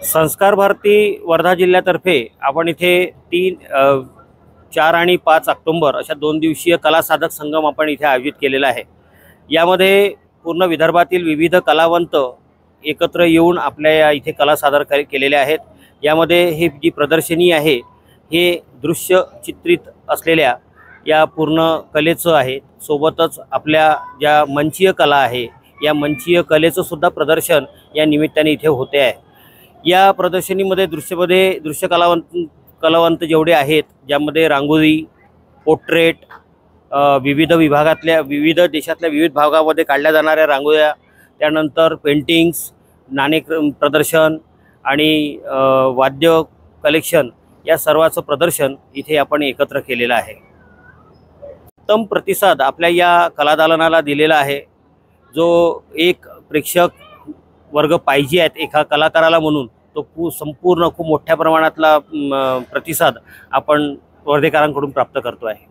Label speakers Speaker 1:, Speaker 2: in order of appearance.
Speaker 1: संस्कार भारती वर्धा जिल्ह्यातर्फे आपण इथे 3, 4 आणि 5 ऑक्टोबर अशा 2 दिवसीय कला साधक संगम आपण इथे आयोजित केलेला आहे। यामध्ये पूर्ण विदर्भातील विविध कलावंत एकत्र येऊन आपल्या इथे कला सादर केलेले आहेत। यामध्ये ही जी प्रदर्शनी आहे हे दृश्य चित्रित असलेल्या या पूर्ण कलेचं आहे। सोबतच आपल्या ज्या मंचीय कला आहे या मंचीय कलेचं सुद्धा प्रदर्शन या निमित्ताने इथे होते आहे। या प्रदर्शनीमध्ये दृश्य कलावंत जेवढे आहेत ज्यामध्ये रांगोळी, पोर्ट्रेट, विविध विभागातल्या विविध देशातल्या विविध भागामध्ये काढल्या जाणाऱ्या रांगोळ्या, त्यानंतर पेंटिंग्स, नाणे प्रदर्शन आणि वाद्य कलेक्शन या सर्वाचं प्रदर्शन इथे आपण एकत्र केलेलं आहे। उत्तम प्रतिसाद आपल्या या कलादालनाला दिलेला आहे। जो एक प्रेक्षक वर्ग पाहिजे आहेत एका कलाकाराला म्हणून तो संपूर्ण खूप मोठ्या प्रमाणातला प्रतिसाद आपण वर्धेकरांकडून प्राप्त करतो आहे।